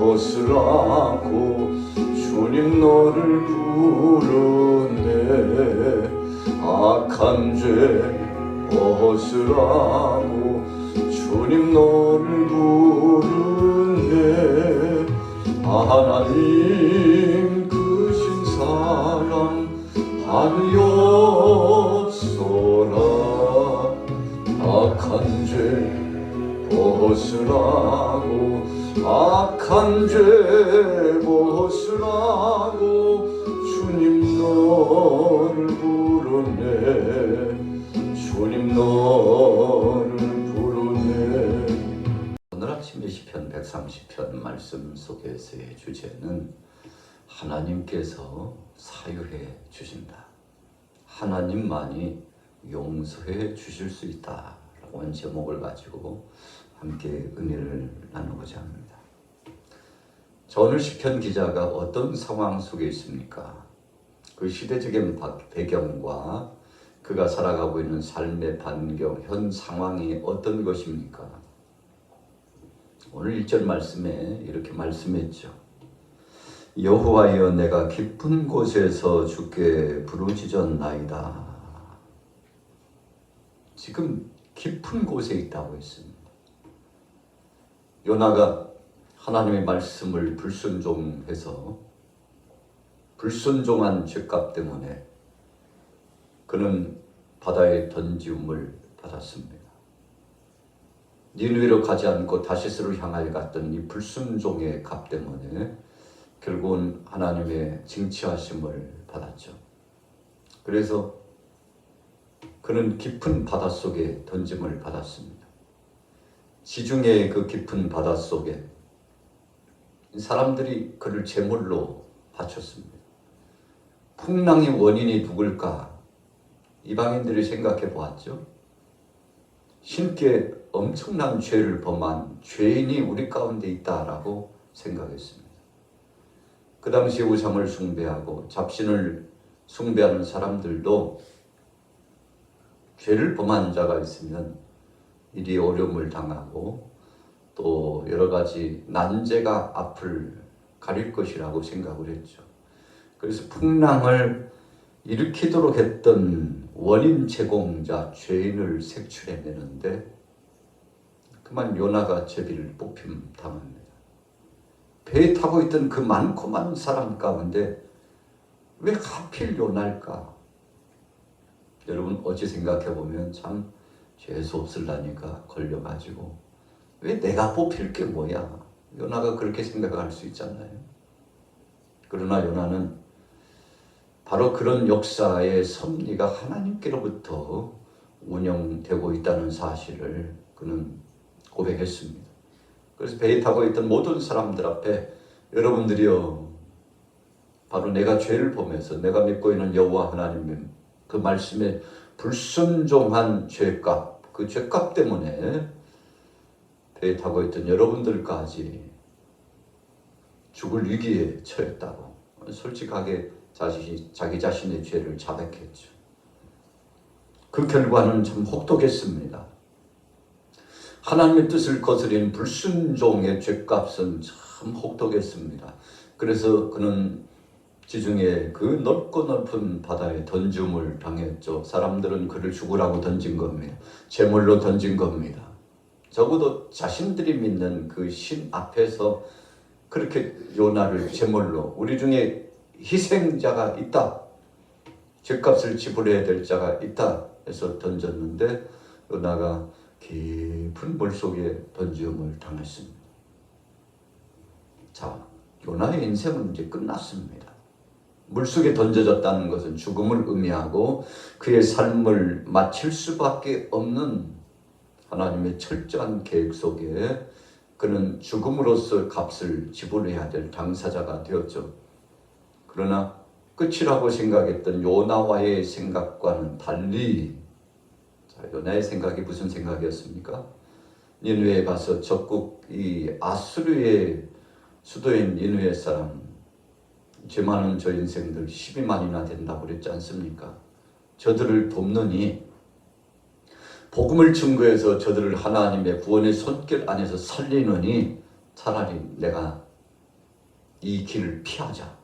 벗으라고 주님 너를 부르네. 악한 죄 벗으라고 주님 너를 부르네. 하나님 크신 사랑 하늘이 없소라. 악한 죄 벗으라고 악한 죄 벗으라고 주님 너를 부르네. 주님 너를 부르네. 오늘 아침에 시편 130편 말씀 속에서의 주제는 하나님께서 사유해 주신다. 하나님만이 용서해 주실 수 있다 라고 하는 제목을 가지고 함께 은혜를 나누고자 합니다. 자, 오늘 시편 기자가 어떤 상황 속에 있습니까? 그 시대적인 배경과 그가 살아가고 있는 삶의 반경, 현 상황이 어떤 것입니까? 오늘 1절 말씀에 이렇게 말씀했죠. 여호와여 내가 깊은 곳에서 주께 부르짖었나이다. 지금 깊은 곳에 있다고 했습니다. 요나가 하나님의 말씀을 불순종해서 불순종한 죄값 때문에 그는 바다에 던지움을 받았습니다. 니느웨로 가지 않고 다시스를 향하여 갔던 이 불순종의 값 때문에 결국은 하나님의 징치하심을 받았죠. 그래서 그는 깊은 바다 속에 던짐을 받았습니다. 지중해의 그 깊은 바다 속에 사람들이 그를 제물로 바쳤습니다. 풍랑의 원인이 누굴까? 이방인들이 생각해 보았죠. 신께 엄청난 죄를 범한 죄인이 우리 가운데 있다라고 생각했습니다. 그 당시 우상을 숭배하고 잡신을 숭배하는 사람들도 죄를 범한 자가 있으면 이리 어려움을 당하고 또 여러 가지 난제가 앞을 가릴 것이라고 생각을 했죠. 그래서 풍랑을 일으키도록 했던 원인 제공자 죄인을 색출해내는데 그만 요나가 제비를 뽑힘 당합니다. 배에 타고 있던 그 많고 많은 사람 가운데 왜 하필 요나일까? 여러분 어찌 생각해보면 참 죄수 없을라니까 걸려가지고 왜 내가 뽑힐 게 뭐야? 요나가 그렇게 생각할 수 있잖아요. 그러나 요나는 바로 그런 역사의 섭리가 하나님께로부터 운영되고 있다는 사실을 그는 고백했습니다. 그래서 배에 타고 있던 모든 사람들 앞에 여러분들이요, 바로 내가 죄를 범해서 내가 믿고 있는 여호와 하나님의 그 말씀에 불순종한 죄값, 그 죄값 때문에 배에 타고 있던 여러분들까지 죽을 위기에 처했다고 솔직하게 자기 자신의 죄를 자백했죠. 그 결과는 참 혹독했습니다. 하나님의 뜻을 거스린 불순종의 죄값은 참 혹독했습니다. 그래서 그는 지중해 그 넓고 넓은 바다에 던짐을 당했죠. 사람들은 그를 죽으라고 던진 겁니다. 제물로 던진 겁니다. 적어도 자신들이 믿는 그 신 앞에서 그렇게 요나를 제물로, 우리 중에 희생자가 있다, 죄값을 지불해야 될 자가 있다 해서 던졌는데 요나가 깊은 물속에 던짐을 당했습니다. 자, 요나의 인생은 이제 끝났습니다. 물속에 던져졌다는 것은 죽음을 의미하고 그의 삶을 마칠 수밖에 없는 하나님의 철저한 계획 속에 그는 죽음으로써 값을 지불해야 될 당사자가 되었죠. 그러나 끝이라고 생각했던 요나와의 생각과는 달리, 자, 요나의 생각이 무슨 생각이었습니까? 니느웨에 가서 적국 이 아수르의 수도인 니느웨 사람, 죄 많은 저 인생들 12만이나 된다고 그랬지 않습니까? 저들을 돕느니, 복음을 증거해서 저들을 하나님의 구원의 손길 안에서 살리느니 차라리 내가 이 길을 피하자.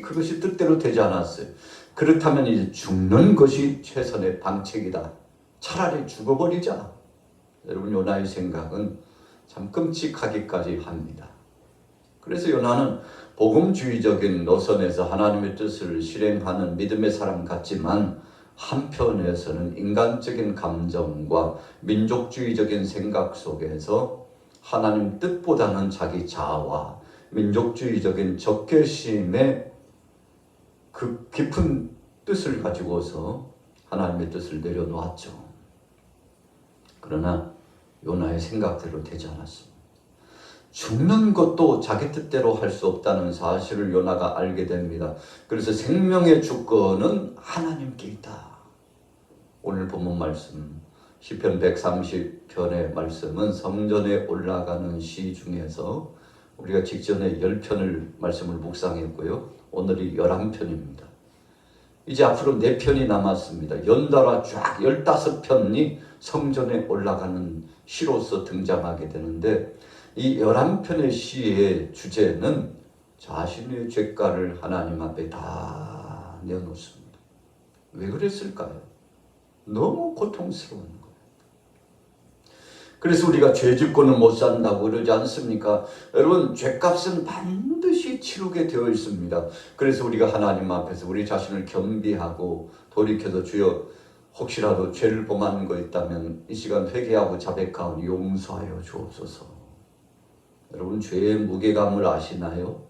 그것이 뜻대로 되지 않았어요. 그렇다면 이제 죽는 것이 최선의 방책이다. 차라리 죽어버리자. 여러분, 요나의 생각은 참 끔찍하기까지 합니다. 그래서 요나는 복음주의적인 노선에서 하나님의 뜻을 실행하는 믿음의 사람 같지만 한편에서는 인간적인 감정과 민족주의적인 생각 속에서 하나님 뜻보다는 자기 자아와 민족주의적인 적개심의 그 깊은 뜻을 가지고서 하나님의 뜻을 내려놓았죠. 그러나 요나의 생각대로 되지 않았습니다. 죽는 것도 자기 뜻대로 할 수 없다는 사실을 요나가 알게 됩니다. 그래서 생명의 주권은 하나님께 있다. 오늘 본문 말씀 시편 130편의 말씀은 성전에 올라가는 시 중에서 우리가 직전에 10편을 말씀을 묵상했고요. 오늘이 11편입니다. 이제 앞으로 4편이 남았습니다. 연달아 쫙 15편이 성전에 올라가는 시로서 등장하게 되는데 이 11편의 시의 주제는 자신의 죄가를 하나님 앞에 다 내어놓습니다. 왜 그랬을까요? 너무 고통스러운 거예요. 그래서 우리가 죄짓고는 못 산다고 그러지 않습니까? 여러분, 죄값은 반드시 치르게 되어 있습니다. 그래서 우리가 하나님 앞에서 우리 자신을 겸비하고 돌이켜서 주여 혹시라도 죄를 범한 거 있다면 이 시간 회개하고 자백하오니 용서하여 주옵소서. 여러분, 죄의 무게감을 아시나요?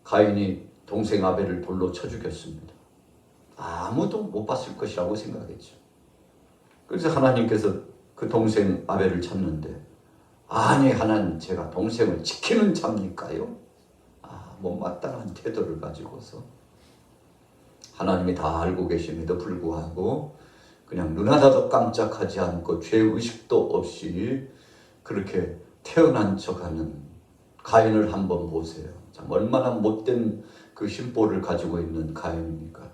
가인이 동생 아벨을 돌로 쳐 죽였습니다. 아무도 못 봤을 것이라고 생각했죠. 그래서 하나님께서 그 동생 아벨을 찾는데 아니 하나님 제가 동생을 지키는 자입니까요? 못마땅한 태도를 가지고서 하나님이 다 알고 계심에도 불구하고 그냥 눈 하나도 깜짝하지 않고 죄의식도 없이 그렇게 태어난 척하는 가인을 한번 보세요. 참 얼마나 못된 그 심보를 가지고 있는 가인입니까?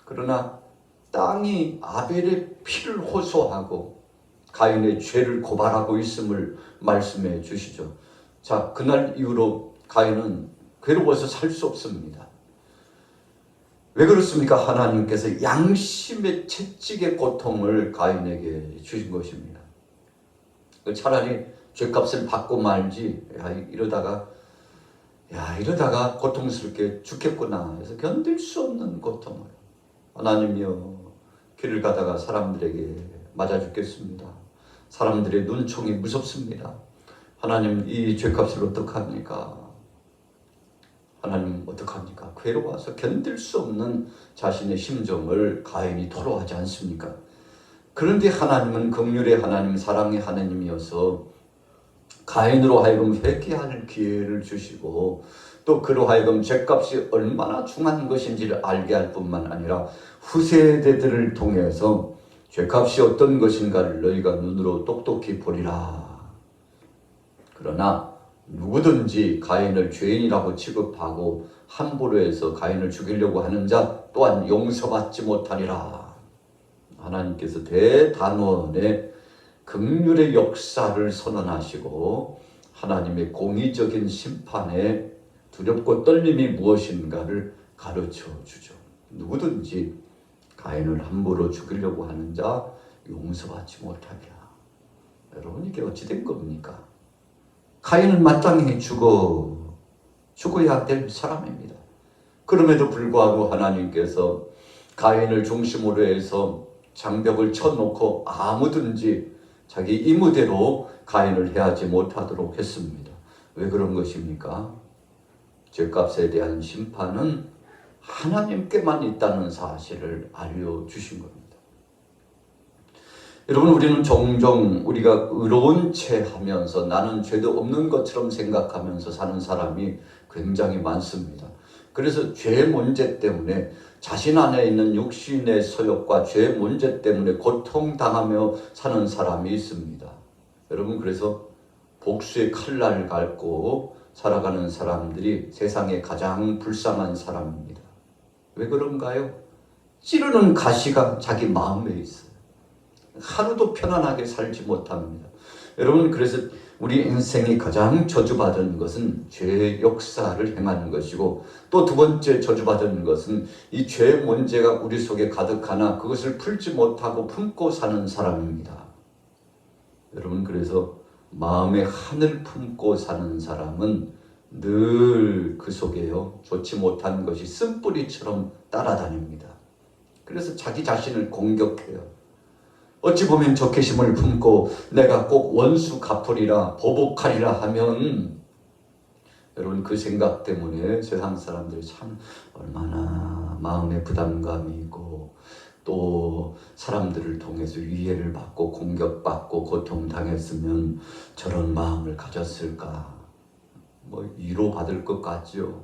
그러나 땅이 아벨의 피를 호소하고 가인의 죄를 고발하고 있음을 말씀해 주시죠. 자, 그날 이후로 가인은 괴로워서 살 수 없습니다. 왜 그렇습니까? 하나님께서 양심의 채찍의 고통을 가인에게 주신 것입니다. 차라리 죄값을 받고 말지, 이러다가 고통스럽게 죽겠구나 해서 견딜 수 없는 고통을 하나님이여 길을 가다가 사람들에게 맞아 죽겠습니다. 사람들의 눈총이 무섭습니다. 하나님 이 죄값을 어떡합니까? 하나님 어떡합니까? 괴로워서 견딜 수 없는 자신의 심정을 가인이 토로하지 않습니까? 그런데 하나님은 긍휼의 하나님, 사랑의 하나님이어서 가인으로 하여금 회개할 기회를 주시고 또 그로 하여금 죄값이 얼마나 중한 것인지를 알게 할 뿐만 아니라 후세대들을 통해서 죄값이 어떤 것인가를 너희가 눈으로 똑똑히 보리라. 그러나 누구든지 가인을 죄인이라고 취급하고 함부로 해서 가인을 죽이려고 하는 자 또한 용서받지 못하리라. 하나님께서 대단원의 긍휼의 역사를 선언하시고 하나님의 공의적인 심판에 두렵고 떨림이 무엇인가를 가르쳐 주죠. 누구든지 가인을 함부로 죽이려고 하는 자 용서받지 못하리라. 여러분, 이게 어찌 된 겁니까? 가인은 마땅히 죽어야 될 사람입니다. 그럼에도 불구하고 하나님께서 가인을 중심으로 해서 장벽을 쳐놓고 아무든지 자기 임무대로 가인을 해하지 못하도록 했습니다. 왜 그런 것입니까? 죄값에 대한 심판은 하나님께만 있다는 사실을 알려주신 겁니다. 여러분, 우리는 종종 우리가 의로운 채 하면서 나는 죄도 없는 것처럼 생각하면서 사는 사람이 굉장히 많습니다. 그래서 죄 문제 때문에 자신 안에 있는 육신의 소욕과 죄 문제 때문에 고통당하며 사는 사람이 있습니다. 여러분, 그래서 복수의 칼날을 갈고 살아가는 사람들이 세상에 가장 불쌍한 사람입니다. 왜 그런가요? 찌르는 가시가 자기 마음에 있어요. 하루도 편안하게 살지 못합니다. 여러분, 그래서 우리 인생이 가장 저주받은 것은 죄의 역사를 행하는 것이고, 또 두 번째 저주받은 것은 이 죄 문제가 우리 속에 가득하나 그것을 풀지 못하고 품고 사는 사람입니다. 여러분, 그래서 마음의 한을 품고 사는 사람은 늘 그 속에요, 좋지 못한 것이 쓴뿌리처럼 따라다닙니다. 그래서 자기 자신을 공격해요. 어찌 보면 적개심을 품고 내가 꼭 원수 갚으리라, 보복하리라 하면, 여러분, 그 생각 때문에 세상 사람들이 참 얼마나 마음에 부담감이 있고, 또 사람들을 통해서 위해를 받고 공격받고 고통당했으면 저런 마음을 가졌을까, 위로받을 것 같죠.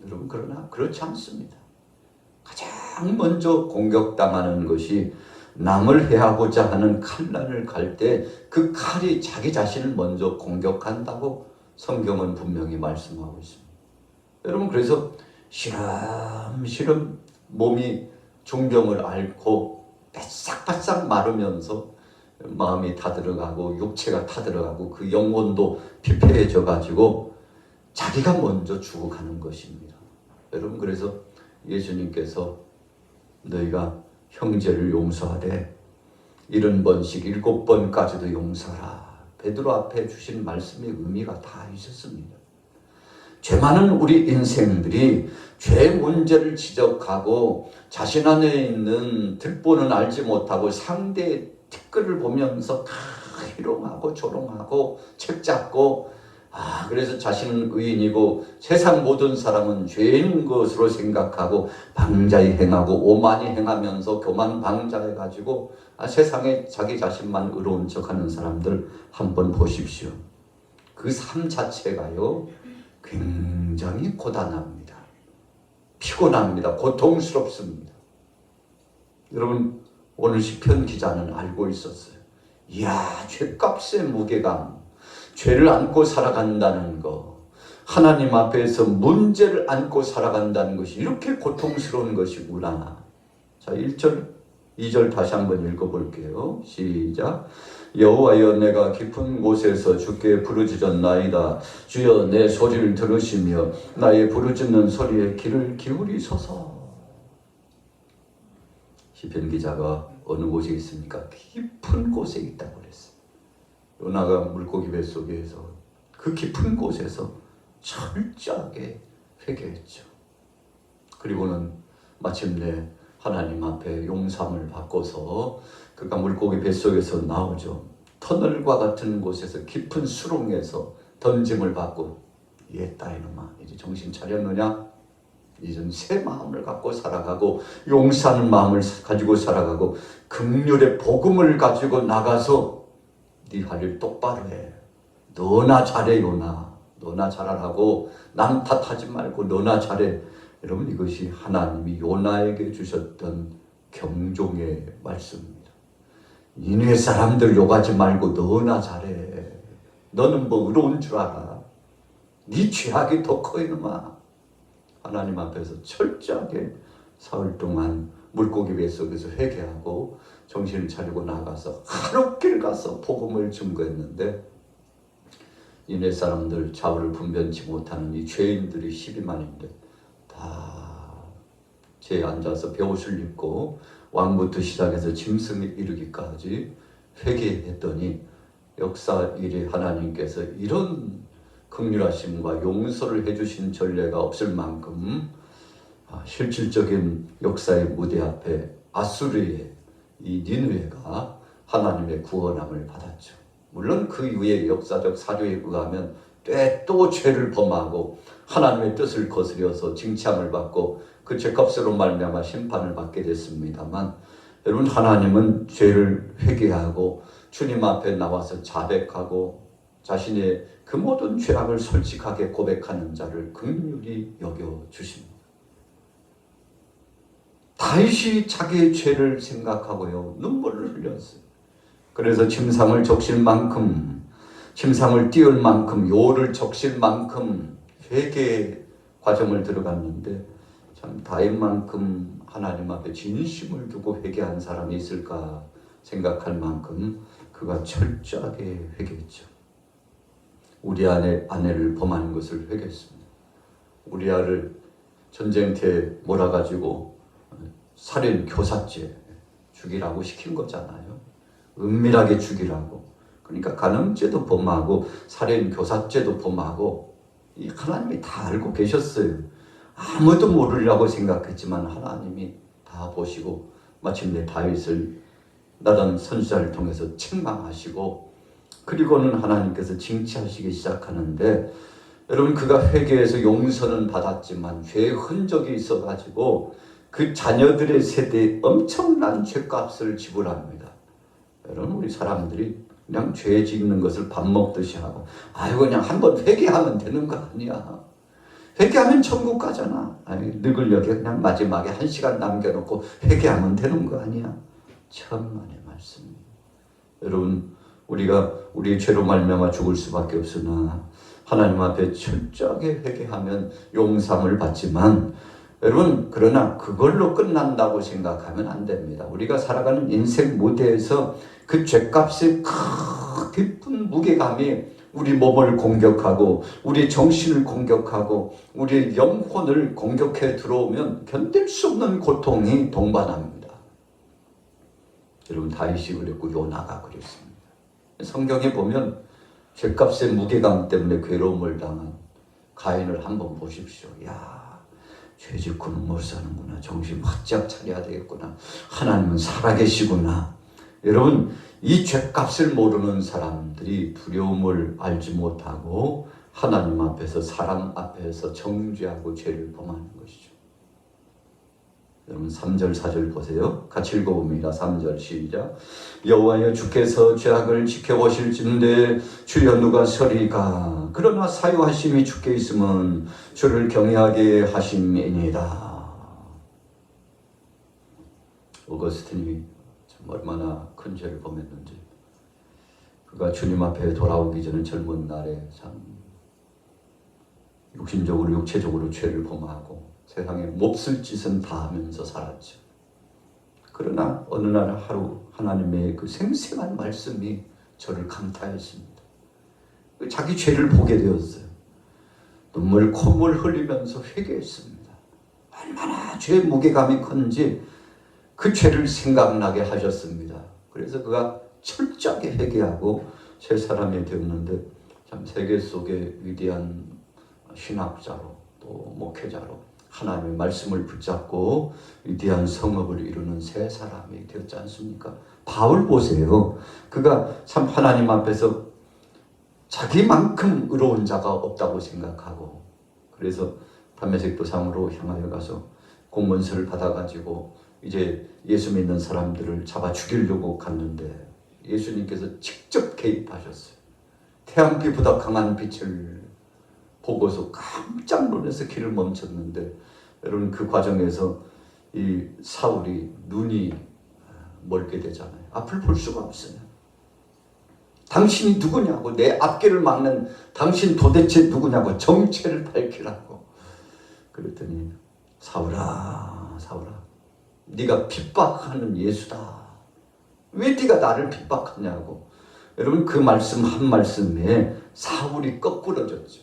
여러분, 그러나 그렇지 않습니다. 가장 먼저 공격당하는 것이 남을 해하고자 하는 칼날을 갈 때 그 칼이 자기 자신을 먼저 공격한다고 성경은 분명히 말씀하고 있습니다. 여러분, 그래서 시름시름 몸이 중병을 앓고 바싹바싹 마르면서 마음이 타들어가고 육체가 타들어가고 그 영혼도 피폐해져 가지고 자기가 먼저 죽어가는 것입니다. 여러분, 그래서 예수님께서 너희가 형제를 용서하되 70번씩 7번까지도 용서하라, 베드로 앞에 주신 말씀의 의미가 다 있었습니다. 죄 많은 우리 인생들이 죄 문제를 지적하고 자신 안에 있는 득보는 알지 못하고 상대의 티끌을 보면서 다 희롱하고 조롱하고 책잡고, 그래서 자신은 의인이고 세상 모든 사람은 죄인 것으로 생각하고 방자히 행하고 오만히 행하면서 교만방자해가지고 세상에 자기 자신만 의로운 척하는 사람들 한번 보십시오. 그 삶 자체가요, 굉장히 고단합니다. 피곤합니다. 고통스럽습니다. 여러분, 오늘 시편 기자는 알고 있었어요. 이야, 죄값의 무게감, 죄를 안고 살아간다는 거, 하나님 앞에서 문제를 안고 살아간다는 것이 이렇게 고통스러운 것이구나. 자, 1절, 2절 다시 한번 읽어볼게요. 시작. 여호와여, 내가 깊은 곳에서 주께 부르짖었나이다. 주여, 내 소리를 들으시며 나의 부르짖는 소리에 귀를 기울이소서. 시편 기자가 어느 곳에 있습니까? 깊은 곳에 있다고 그랬어요. 요나가 물고기 뱃속에서 그 깊은 곳에서 철저하게 회개했죠. 그리고는 마침내 하나님 앞에 용서함을 받고서 그가 물고기 뱃속에서 나오죠. 터널과 같은 곳에서 깊은 수렁에서 던짐을 받고, 옛다 이놈아, 이제 정신 차렸느냐? 이젠 새 마음을 갖고 살아가고 용서하는 마음을 가지고 살아가고 긍휼의 복음을 가지고 나가서 네 할 일 똑바로 해. 너나 잘해, 요나. 너나 잘하라고 남 탓하지 말고 너나 잘해. 여러분, 이것이 하나님이 요나에게 주셨던 경종의 말씀입니다. 니네 사람들 욕하지 말고 너나 잘해. 너는 뭐 의로운 줄 알아. 네 죄악이 더 커 이놈아. 하나님 앞에서 철저하게 사흘 동안 물고기 뱃속에서 회개하고 정신을 차리고 나가서 하루길 가서 복음을 증거했는데, 이네 사람들 좌우를 분변치 못하는 이 죄인들이 12만인데 다 죄에 앉아서 베옷을 입고 왕부터 시작해서 짐승에 이르기까지 회개했더니 역사 일에 하나님께서 이런 긍휼하심과 용서를 해주신 전례가 없을 만큼 실질적인 역사의 무대 앞에 아수르의 이 니느웨가 하나님의 구원함을 받았죠. 물론 그 이후에 역사적 사료에 의하면 또 죄를 범하고 하나님의 뜻을 거스려서 징참을 받고 그 죄값으로 말미암아 심판을 받게 됐습니다만, 여러분, 하나님은 죄를 회개하고 주님 앞에 나와서 자백하고 자신의 그 모든 죄악을 솔직하게 고백하는 자를 긍휼히 여겨주십니다. 다윗이 자기의 죄를 생각하고요, 눈물을 흘렸어요. 그래서 침상을 적실 만큼, 침상을 띄울 만큼, 요를 적실 만큼 회개 과정을 들어갔는데, 참 다윗만큼 하나님 앞에 진심을 두고 회개한 사람이 있을까 생각할 만큼 그가 철저하게 회개했죠. 우리 아내를 범한 것을 회개했습니다. 우리 아를 전쟁터에 몰아가지고 살인 교사죄 죽이라고 시킨 거잖아요. 은밀하게 죽이라고. 그러니까 간음죄도 범하고 살인 교사죄도 범하고 이 하나님이 다 알고 계셨어요. 아무도 모르려고 생각했지만 하나님이 다 보시고 마침내 다윗을 나단 선지자를 통해서 책망하시고 그리고는 하나님께서 징치하시기 시작하는데 여러분 그가 회개해서 용서는 받았지만 죄의 흔적이 있어가지고 그 자녀들의 세대에 엄청난 죄값을 지불합니다. 여러분 우리 사람들이 그냥 죄 짓는 것을 밥 먹듯이 하고 아이고 그냥 한번 회개하면 되는 거 아니야. 회개하면 천국 가잖아. 아니 늙으려게 그냥 마지막에 1시간 남겨놓고 회개하면 되는 거 아니야. 천만의 말씀입니다. 여러분 우리가 우리의 죄로 말미암아 죽을 수밖에 없으나 하나님 앞에 철저하게 회개하면 용서함을 받지만 여러분 그러나 그걸로 끝난다고 생각하면 안 됩니다. 우리가 살아가는 인생 무대에서 그 죄값의 깊은 무게감이 우리 몸을 공격하고 우리 정신을 공격하고 우리의 영혼을 공격해 들어오면 견딜 수 없는 고통이 동반합니다. 여러분 다윗이 그랬고 요나가 그랬습니다. 성경에 보면 죄값의 무게감 때문에 괴로움을 당한 가인을 한번 보십시오. 야, 죄 짓고는 못 사는구나. 정신 바짝 차려야 되겠구나. 하나님은 살아계시구나. 여러분 이 죄값을 모르는 사람들이 두려움을 알지 못하고 하나님 앞에서 사람 앞에서 정죄하고 죄를 범하는 것이죠. 여러분 3절 4절 보세요. 같이 읽어봅니다. 3절 시작. 여호와여 주께서 죄악을 지켜보실진대 주여 누가 서리까. 그러나 사유하심이 주께 있으면 주를 경외하게 하심이니이다. 오거스틴이 참 얼마나 큰 죄를 범했는지 그가 주님 앞에 돌아오기 전에 젊은 날에 참 육신적으로 육체적으로 죄를 범하고 세상에 몹쓸 짓은 다 하면서 살았죠. 그러나 어느 날 하루 하나님의 그 생생한 말씀이 저를 강타했습니다. 자기 죄를 보게 되었어요. 눈물 콧물 흘리면서 회개했습니다. 얼마나 죄의 무게감이 큰지 그 죄를 생각나게 하셨습니다. 그래서 그가 철저하게 회개하고 새 사람이 되었는데 참 세계 속에 위대한 신학자로 또 목회자로 하나님의 말씀을 붙잡고 위대한 성업을 이루는 새 사람이 되었지 않습니까? 바울 보세요. 그가 참 하나님 앞에서 자기만큼 의로운 자가 없다고 생각하고 그래서 담메색 도상으로 향하여 가서 공문서를 받아가지고 이제 예수 믿는 사람들을 잡아 죽이려고 갔는데 예수님께서 직접 개입하셨어요. 태양빛보다 강한 빛을 보고서 깜짝 놀라서 길을 멈췄는데 여러분 그 과정에서 이 사울이 눈이 멀게 되잖아요. 앞을 볼 수가 없어요. 당신이 누구냐고 내 앞길을 막는 당신 도대체 누구냐고 정체를 밝히라고 그랬더니 사울아 사울아 네가 핍박하는 예수다. 왜 네가 나를 핍박하냐고. 여러분 그 말씀 한 말씀에 사울이 거꾸러졌죠.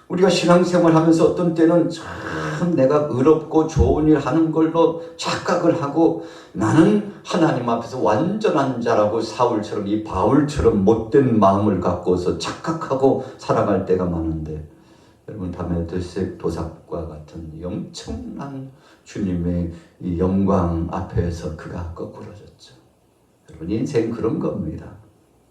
우리가 신앙생활 하면서 어떤 때는 참 내가 의롭고 좋은 일 하는 걸로 착각을 하고 나는 하나님 앞에서 완전한 자라고 사울처럼 이 바울처럼 못된 마음을 갖고서 착각하고 살아갈 때가 많은데 여러분 담메색 도삭과 같은 엄청난 주님의 이 영광 앞에서 그가 거꾸러졌죠. 여러분 인생 그런 겁니다.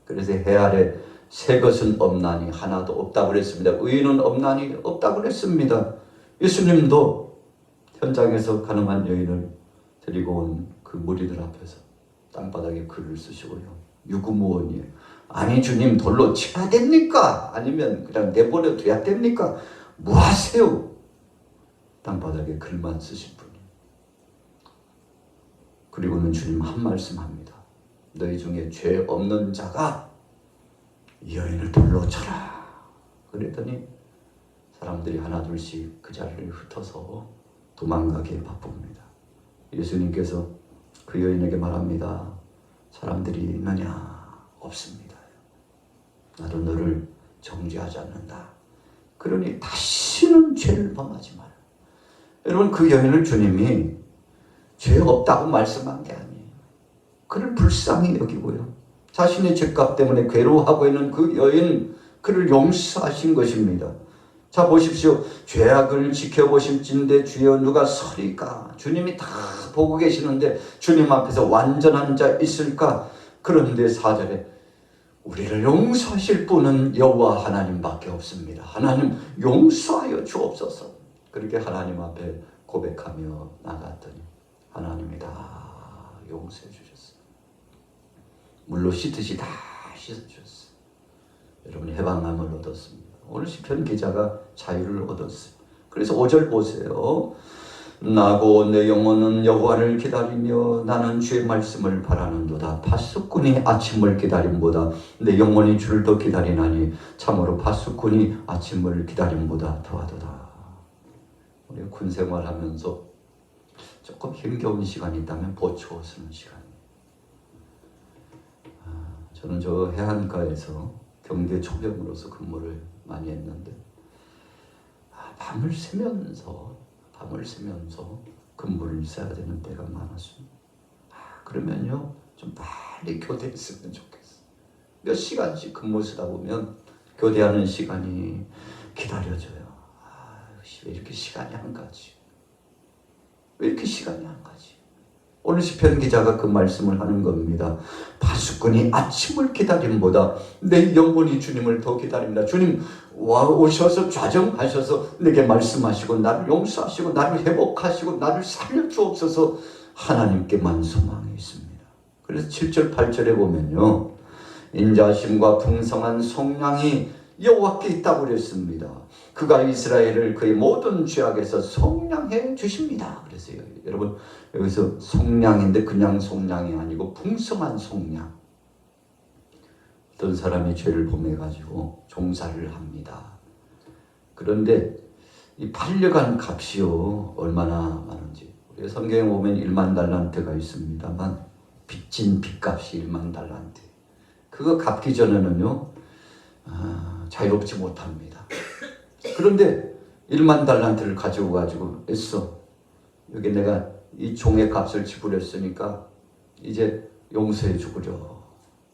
그래서 해 아래 새 것은 없나니 하나도 없다고 그랬습니다. 의인은 없나니 없다고 그랬습니다. 예수님도 현장에서 가늠한 여인을 데리고 온 그 무리들 앞에서 땅바닥에 글을 쓰시고요. 유구무원이에요. 아니 주님 돌로 쳐야 됩니까? 아니면 그냥 내버려 둬야 됩니까? 뭐 하세요? 땅바닥에 글만 쓰신 분이. 그리고는 주님 한 말씀합니다. 너희 중에 죄 없는 자가 이 여인을 돌로 쳐라. 그랬더니 사람들이 하나 둘씩 그 자리를 흩어서 도망가기에 바쁩니다. 예수님께서 그 여인에게 말합니다. 사람들이 있느냐? 없습니다. 나도 너를 정죄하지 않는다. 그러니 다시는 죄를 범하지 마라. 여러분, 그 여인을 주님이 죄 없다고 말씀한 게 아니에요. 그를 불쌍히 여기고요, 자신의 죄값 때문에 괴로워하고 있는 그 여인, 그를 용서하신 것입니다. 자, 보십시오. 죄악을 지켜보실진데 주여 누가 서리까? 주님이 다 보고 계시는데 주님 앞에서 완전한 자 있을까? 그런데 4절에 우리를 용서하실 분은 여호와 하나님밖에 없습니다. 하나님 용서하여 주옵소서. 그렇게 하나님 앞에 고백하며 나갔더니 하나님이 다 용서해 주셨어요. 물로 씻듯이 다 씻어주셨어요. 여러분이 해방감을 얻었습니다. 오늘 시편 기자가 자유를 얻었어요. 그래서 5절 보세요. 나고 내 영혼은 여호와를 기다리며 나는 주의 말씀을 바라는도다. 파수꾼이 아침을 기다림보다 내 영혼이 주를 더 기다리나니 참으로 파수꾼이 아침을 기다림보다 더하도다. 우리 군 생활하면서 조금 힘겨운 시간이 있다면 보초 쓰는 시간이에요. 저는 저 해안가에서 경계 초병으로서 근무를 많이 했는데 밤을 새면서 근무를 써야 되는 때가 많았습니다. 그러면요, 좀 빨리 교대했으면 좋겠어요. 몇 시간씩 근무 쓰다 보면 교대하는 시간이 기다려져요. 왜 이렇게 시간이 안 가지? 왜 이렇게 시간이 안 가지? 오늘 시편 기자가 그 말씀을 하는 겁니다. 파수꾼이 아침을 기다림보다 내 영혼이 주님을 더 기다립니다. 주님 와 오셔서 좌정하셔서 내게 말씀하시고 나를 용서하시고 나를 회복하시고 나를 살려주옵소서. 하나님께만 소망이 있습니다. 그래서 7절 8절에 보면요, 인자심과 풍성한 속량이 여호와께 있다고 그랬습니다. 그가 이스라엘을 그의 모든 죄악에서 속량해 주십니다. 그래서요, 여러분 여기서 속량인데 그냥 속량이 아니고 풍성한 속량. 어떤 사람이 죄를 범해가지고 종살을 합니다. 그런데 이 팔려간 값이요 얼마나 많은지, 우리 성경에 보면 1만 달란트가 있습니다만 빚진 빚값이 1만 달란트. 그거 갚기 전에는요 자유롭지 못합니다. 그런데 1만 달란트를 가지고 애써 여기 내가 이 종의 값을 지불했으니까 이제 용서해 주구려.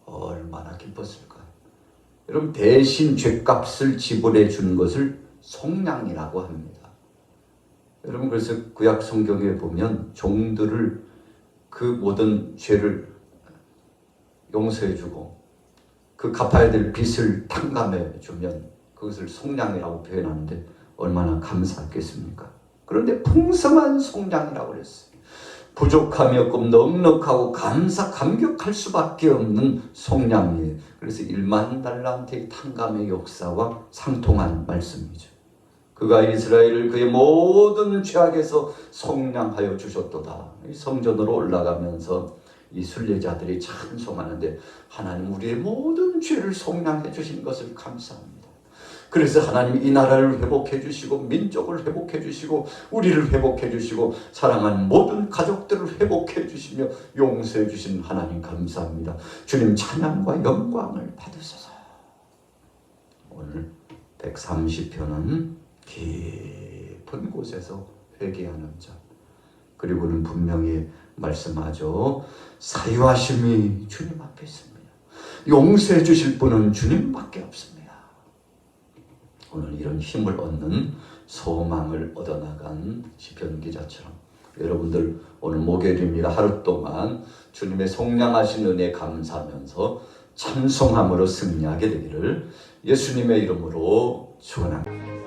얼마나 기뻤을까요? 여러분, 대신 죄값을 지불해 준 것을 속량이라고 합니다. 여러분, 그래서 구약 성경에 보면 종들을 그 모든 죄를 용서해 주고 그 갚아야 될 빚을 탕감해 주면 그것을 속량이라고 표현하는데 얼마나 감사했겠습니까? 그런데 풍성한 속량이라고 그랬어요. 부족함이 없고 넉넉하고 감격할 수밖에 없는 속량이에요. 그래서 1만 달란트의 탕감의 역사와 상통한 말씀이죠. 그가 이스라엘을 그의 모든 죄악에서 속량하여 주셨도다. 성전으로 올라가면서 이 순례자들이 찬송하는데 하나님 우리의 모든 죄를 속량해 주신 것을 감사합니다. 그래서 하나님 이 나라를 회복해 주시고 민족을 회복해 주시고 우리를 회복해 주시고 사랑하는 모든 가족들을 회복해 주시며 용서해 주신 하나님 감사합니다. 주님 찬양과 영광을 받으소서. 오늘 130편은 깊은 곳에서 회개하는 자, 그리고는 분명히 말씀하죠. 사유하심이 주님 앞에 있습니다. 용서해 주실 분은 주님밖에 없습니다. 오늘 이런 힘을 얻는 소망을 얻어나간 시편 기자처럼 여러분들 오늘 목요일입니다. 하루 동안 주님의 속량하신 은혜에 감사하면서 찬송함으로 승리하게 되기를 예수님의 이름으로 축원합니다.